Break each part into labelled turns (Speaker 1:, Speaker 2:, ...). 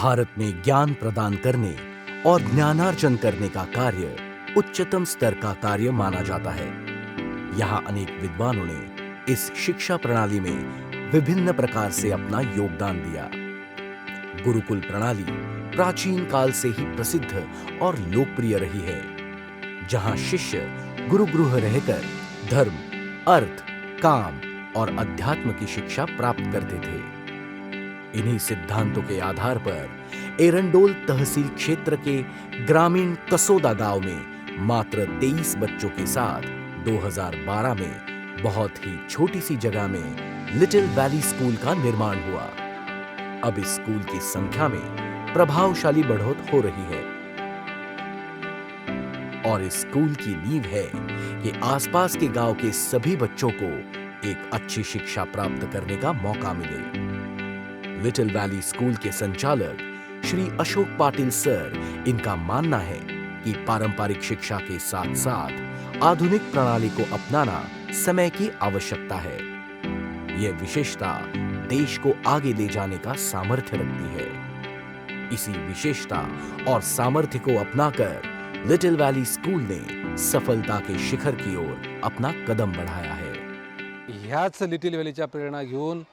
Speaker 1: भारत में ज्ञान प्रदान करने और ज्ञानार्जन करने का कार्य उच्चतम स्तर का कार्य माना जाता है। यहाँ अनेक विद्वानों ने इस शिक्षा प्रणाली में विभिन्न प्रकार से अपना योगदान दिया। गुरुकुल प्रणाली प्राचीन काल से ही प्रसिद्ध और लोकप्रिय रही है, जहाँ शिष्य गुरुगृह रहकर धर्म, अर्थ, काम और अध्यात्म की शिक्षा प्राप्त करते थे। इन्हीं सिद्धांतों के आधार पर एरंडोल तहसील क्षेत्र के ग्रामीण कसोदा गांव में मात्र 23 बच्चों के साथ 2012 में बहुत ही छोटी सी जगह में लिटिल वैली स्कूल का निर्माण हुआ। अब इस स्कूल की संख्या में प्रभावशाली बढ़ोतरी हो रही है और इस स्कूल की नींव है कि आसपास के गांव के सभी बच्चों को एक अच्छी शिक्षा प्राप्त करने का मौका मिले। लिटिल वैली स्कूल के संचालक श्री अशोक पाटिल सर, इनका मानना है कि पारंपरिक शिक्षा के साथ साथ आधुनिक प्रणाली को अपनाना समय की आवश्यकता है। यह विशेषता देश को आगे ले जाने का सामर्थ्य रखती है। इसी विशेषता और सामर्थ्य को अपनाकर लिटिल वैली स्कूल ने सफलता के शिखर की ओर अपना कदम बढ़ाया है।
Speaker 2: ह्याच लिटिल वॅलीच्या प्रेरणा घेऊन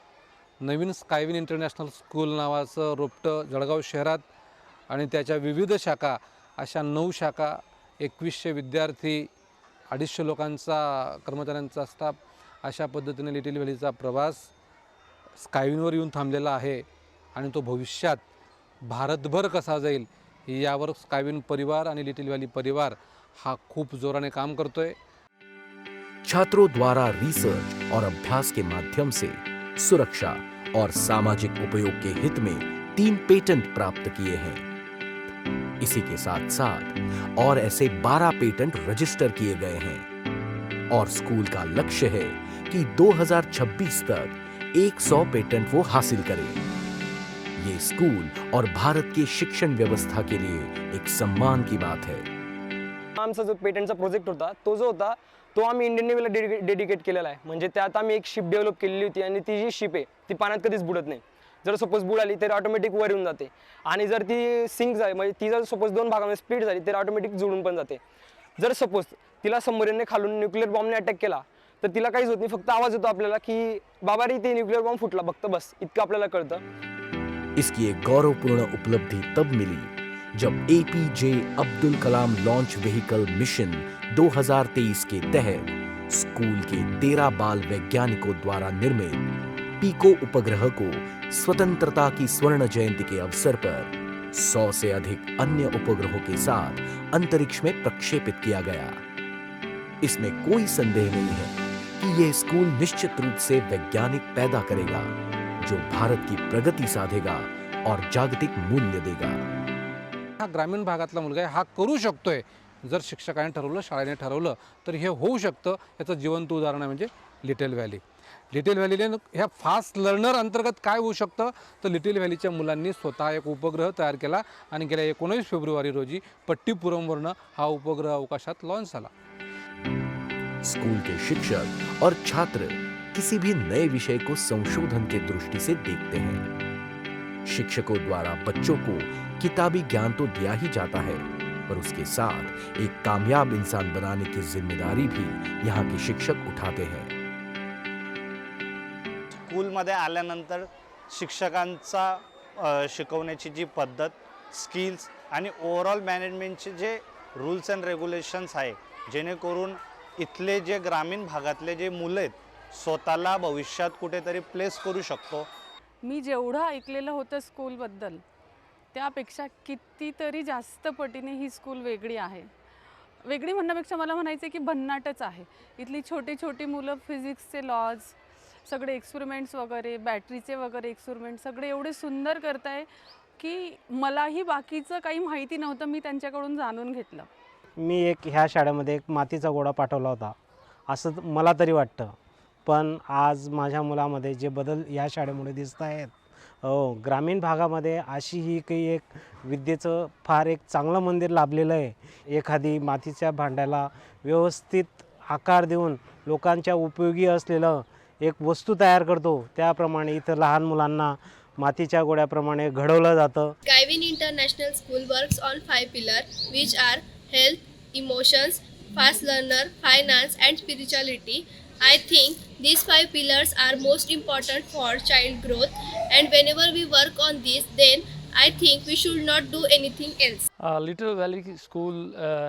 Speaker 2: नवीन स्कायविन इंटरनॅशनल स्कूल नावाचं रोपटं जळगाव शहरात आणि त्याच्या विविध शाखा, अशा 9 शाखा, 2100 विद्यार्थी, 250 लोकांचा कर्मचाऱ्यांचा स्टाफ, अशा पद्धतीने लिटिल वॅलीचा प्रवास स्कायविनवर येऊन थांबलेला आहे आणि तो भविष्यात भारतभर कसा जाईल यावर स्कायविन परिवार आणि लिटिल वॅली परिवार हा खूप जोराने काम करतोय।
Speaker 1: छात्रों द्वारा रिसर्च और अभ्यास के माध्यम से सुरक्षा और सामाजिक उपयोग के हित में 3 पेटेंट प्राप्त किए हैं। इसी के साथ साथ और ऐसे 12 पेटेंट रजिस्टर किए गए हैं और स्कूल का लक्ष्य है कि 2026 तक 100 पेटेंट वो हासिल करें। ये स्कूल और भारत की शिक्षण व्यवस्था के लिए एक सम्मान की बात है।
Speaker 3: आमचा जो पेटेंटचा प्रोजेक्ट होता तो आम्ही इंडियन नेव्हीला डेडिकेट केलेला आहे। म्हणजे त्यात आम्ही एक शिप डेव्हलप केलेली होती आणि ती जी शिप आहे ती पाण्यात कधीच बुडत नाही। जर सपोज बुडाली तर ऑटोमॅटिक वर येऊन जाते आणि जर ती सिंक झाली म्हणजे ती जर सपोज 2 भागामध्ये स्प्लिट झाली तर ऑटोमॅटिक जुळून पण जाते। जर सपोज तिला सबमरीनने खालून न्यूक्लिअर बॉम्बने अटॅक केला तर तिला काहीच होत नाही, फक्त आवाज येतो आपल्याला की बाबा रे ते न्यूक्लिअर बॉम्ब फुटला, फक्त बस इतकं आपल्याला कळतं।
Speaker 1: इसकी एक गौरवपूर्ण उपलब्धि तब मिली जब APJ Abdul Kalam launch vehicle mission 2023 के तहत स्कूल के 13 बाल वैज्ञानिकों द्वारा निर्मित पीको उपग्रह को स्वतंत्रता की स्वर्ण जयंती के अवसर पर 100 से अधिक अन्य उपग्रहों के साथ अंतरिक्ष में प्रक्षेपित किया गया। इसमें कोई संदेह नहीं है कि यह स्कूल निश्चित रूप से वैज्ञानिक पैदा करेगा जो भारत की प्रगति साधेगा और जागतिक मूल्य देगा।
Speaker 2: हा ग्रामीण भागातला मुलगा आहे, हा करू शकतोय। जर शिक्षकाने ठरवलं, शाळेने ठरवलं तर हे होऊ शकतं। याचं जिवंत उदाहरण आहे म्हणजे लिटिल वॅली। लिटिल व्हॅलीने ह्या फास्ट लर्नर अंतर्गत काय होऊ शकतं तर लिटिल व्हॅलीच्या मुलांनी स्वतः एक उपग्रह तयार केला आणि गेल्या 19 फेब्रुवारी रोजी पट्टीपुरमवरनं हा उपग्रह अवकाशात लॉन्च झाला।
Speaker 1: स्कूल के शिक्षक और छात्र किसी भी नए विषय को संशोधन के दृष्टि से देखते हैं। शिक्षकों द्वारा बच्चों को किताबी ज्ञान तो दिया ही जाता है, पर उसके साथ एक कामयाब इंसान बनाने की जिम्मेदारी भी यहाँ के शिक्षक उठाते हैं।
Speaker 4: स्कूलमध्ये आल्यानंतर शिक्षकांचा शिकवण्याची जी पद्धत, स्किल्स आणि ओव्हरऑल मॅनेजमेंटचे जे रूल्स अँड रेग्युलेशन्स आहे, जेणेकरून इथले जे ग्रामीण भागातले जे मुलं आहेत स्वतःला भविष्यात कुठेतरी प्लेस करू शकतो।
Speaker 5: मी जेवढं ऐकलेलं होतं स्कूलबद्दल त्यापेक्षा कितीतरी जास्त पटीने ही स्कूल वेगळी आहे। वेगळी म्हणण्यापेक्षा मला म्हणायचं की भन्नाटच आहे। इथली छोटी छोटी मुलं फिजिक्सचे लॉज, सगळे एक्सपेरिमेंट्स वगैरे, बॅटरीचे वगैरे एक्सपेरिमेंट सगळे एवढे सुंदर करताय की मलाही बाकीचं काही माहिती नव्हतं, मी त्यांच्याकडून जाणून घेतलं।
Speaker 6: मी ह्या शाळेमध्ये एक मातीचा गोळा पाठवला होता असं मला तरी वाटतं, पण आज माझ्या मुलामध्ये जे बदल या शाळेमुळे दिसत आहेत, ग्रामीण भागामध्ये अशी ही काही एक विद्येचं फार एक चांगलं मंदिर लाभलेलं आहे। एखादी मातीच्या भांड्याला व्यवस्थित आकार देऊन लोकांच्या उपयोगी असलेलं एक वस्तू तयार करतो, त्याप्रमाणे इथं लहान मुलांना मातीच्या गोळ्याप्रमाणे घडवलं जातं.
Speaker 7: Kaiwin International School works on 5 pillars, which are health, emotions, fast learner, finance, and spirituality. I think these 5 pillars are most important for child growth, and whenever we work on this, then I think we should not do anything else.
Speaker 8: Little Valley School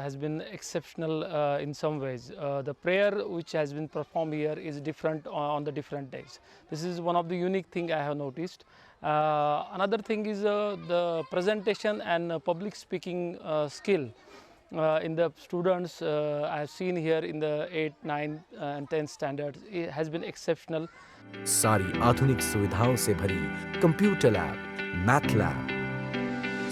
Speaker 8: has been exceptional in some ways. The prayer which has been performed here is different on the different days. This is one of the unique thing I have noticed. Another thing is the presentation and public speaking skill in the students I have seen here in the 8th, 9th and 10th standards. It has been exceptional.
Speaker 1: सारी आधुनिक सुविधाओं से भरी computer lab, math lab,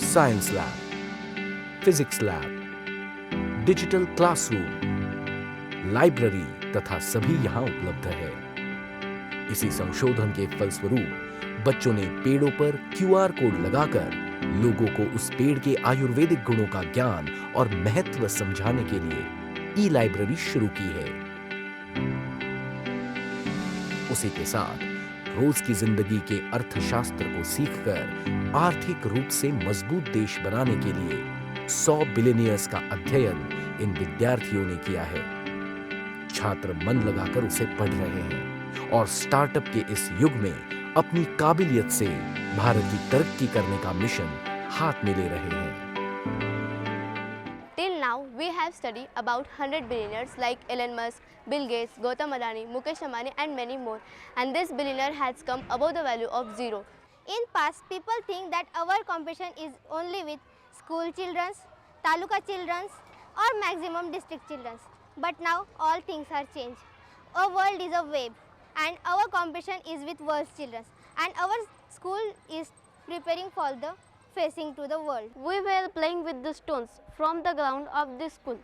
Speaker 1: science lab, physics lab, digital classroom, library तथा सभी यहाँ उपलब्ध है। इसी संशोधन के फलस्वरूप बच्चों ने पेड़ों पर QR कोड लगाकर लोगों को उस पेड़ के आयुर्वेदिक गुणों का ज्ञान और महत्व समझाने के लिए ई-लाइब्रेरी शुरू की है। उसी के साथ रोज की जिंदगी के अर्थशास्त्र को सीखकर आर्थिक रूप से मजबूत देश बनाने के लिए 100 बिलियनियर्स का अध्ययन इन विद्यार्थियों ने किया है। छात्र मन लगाकर उसे पढ़ रहे हैं और स्टार्टअप के इस युग में अपनी काबिलियत से भारत की तरक्की करने का मिशन हाथ में ले रहे हैं।
Speaker 9: Till now, we have studied about 100 billionaires like Elon Musk, Bill Gates, Gautam Adani, Mukesh Ambani and many more. And this billionaire has come above the value of 0.
Speaker 10: In past, people think that our competition is only with school children, taluka children or maximum district children. But now all things are changed. Our world is a web and our competition is with world's children. And our school is preparing for the facing to the world.
Speaker 9: We were playing with the stones from the ground of this school.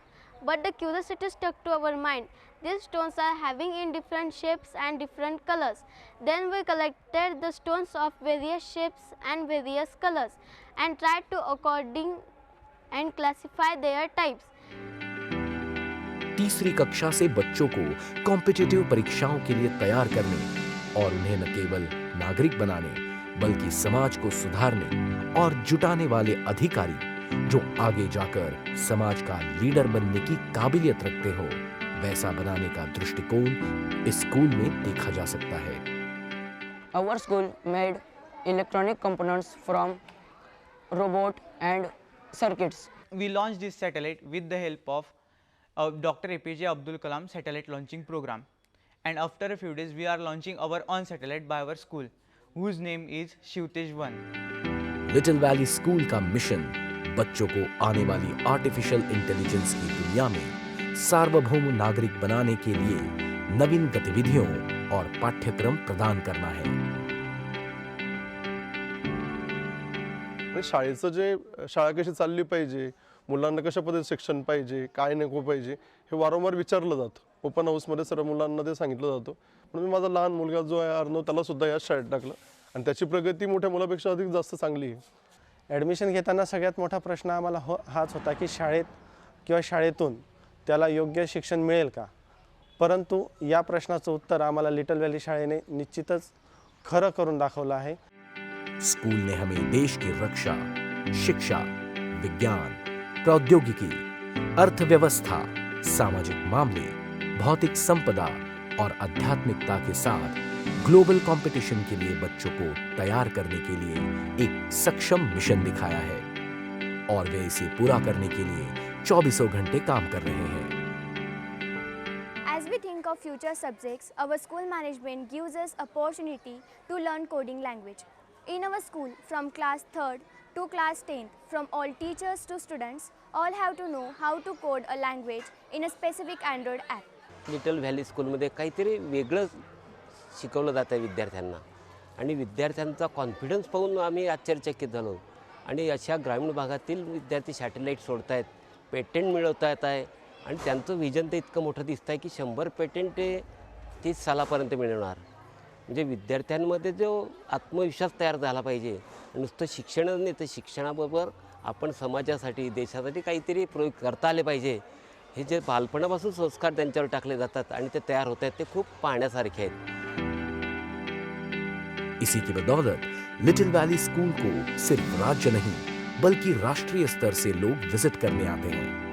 Speaker 9: But the curiosity stuck to our mind. These stones are having in different shapes and different colors. Then we collected the stones of various shapes and various colors and tried to according and classify their types.
Speaker 1: तीसरी कक्षा से बच्चों को competitive परीक्षाओं के लिए तैयार करने और उन्हें न केवल नागरिक बनाने बल्कि समाज को सुधारने और जुटाने वाले अधिकारी जो आगे जाकर समाज का लीडर बनने की काबिलियत रखते हो वैसा बनाने का दृष्टिकोण इस स्कूल में देखा जा सकता है।
Speaker 11: Our school made electronic components from robot and circuits.
Speaker 12: We launched this satellite with the help of Dr. APJ Abdul Kalam satellite launching program, and after a few days we are launching our own satellite by our school whose name is Shivtej-1.
Speaker 1: Little valley school का mission बच्चों को आने वाली artificial intelligence की दुनिया में सार्वभौम नागरिक बनाने के लिए नवीन गतिविधियों और पाठ्यक्रम प्रदान करना है।
Speaker 13: शाळेचं जे शाळा कशी चालली पाहिजे, मुलांना कशा पद्धतीने शिक्षण पाहिजे, काय नको पाहिजे हे वारंवार विचारलं जातं। ओपन हाऊसमध्ये सर्व मुलांना ते सांगितलं जातं। पण मी माझा लहान मुलगा जो आहे अर्णव त्याला सुद्धा या शाळेत टाकलं आणि त्याची प्रगती मोठ्या मुलापेक्षा अधिक जास्त चांगली आहे।
Speaker 6: ॲडमिशन घेताना सगळ्यात मोठा प्रश्न आम्हाला हाच होता की शाळेत किंवा शाळेतून त्याला योग्य शिक्षण मिळेल का, परंतु या प्रश्नाचं उत्तर आम्हाला लिटिल वैली शाळेने निश्चितच खरं करून दाखवलं आहे।
Speaker 1: स्कूल ने हमें देश की रक्षा, शिक्षा, विज्ञान, प्रौद्योगिकी, अर्थव्यवस्था, सामाजिक मामले, भौतिक संपदा और आध्यात्मिकता के साथ ग्लोबल कंपटीशन के लिए बच्चों को तैयार करने के लिए एक सक्षम मिशन दिखाया है और वे इसे पूरा करने के लिए 24 घंटे काम कर रहे हैं।
Speaker 10: As we think of future subjects, our school management gives us opportunity to learn coding language. In our school, from class 3rd to class 10th, from all teachers to students, all have to know how to code a language in a specific Android app.
Speaker 14: Little valley स्कूलमध्ये काहीतरी वेगळं शिकवलं जातं विद्यार्थ्यांना आणि विद्यार्थ्यांचा confidence पाहून आम्ही आश्चर्यचकित झालो आणि अशा ग्रामीण भागातील विद्यार्थी सॅटेलाईट सोडत आहेत, पेटंट मिळवता येत आहे आणि त्यांचं विजन तर इतकं मोठं दिसतं आहे की 100 पेटंट ते 30 सालापर्यंत मिळवणार। म्हणजे विद्यार्थ्यांमध्ये जो आत्मविश्वास तयार झाला पाहिजे, नुसतं शिक्षणच नाही तर शिक्षणाबरोबर आपण समाजासाठी देशासाठी काहीतरी प्रयोग करता आले पाहिजे। हे जे बालपणापासून संस्कार त्यांच्यावर टाकले जातात आणि ते तयार होत आहेत ते खूप पाहण्यासारखे आहेत।
Speaker 1: इसी की बदौलत लिटिल वैली स्कूल को सिर्फ राज्य नहीं बल्कि राष्ट्रीय स्तर से लोग विजिट करने आते हैं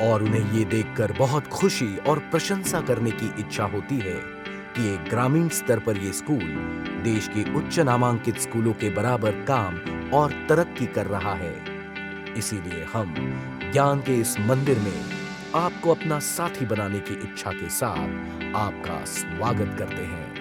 Speaker 1: और उन्हें ये देखकर बहुत खुशी और प्रशंसा करने की इच्छा होती है कि एक ग्रामीण स्तर पर ये स्कूल देश के उच्च नामांकित स्कूलों के बराबर काम और तरक्की कर रहा है। इसीलिए हम ज्ञान के इस मंदिर में आपको अपना साथी बनाने की इच्छा के साथ आपका स्वागत करते हैं।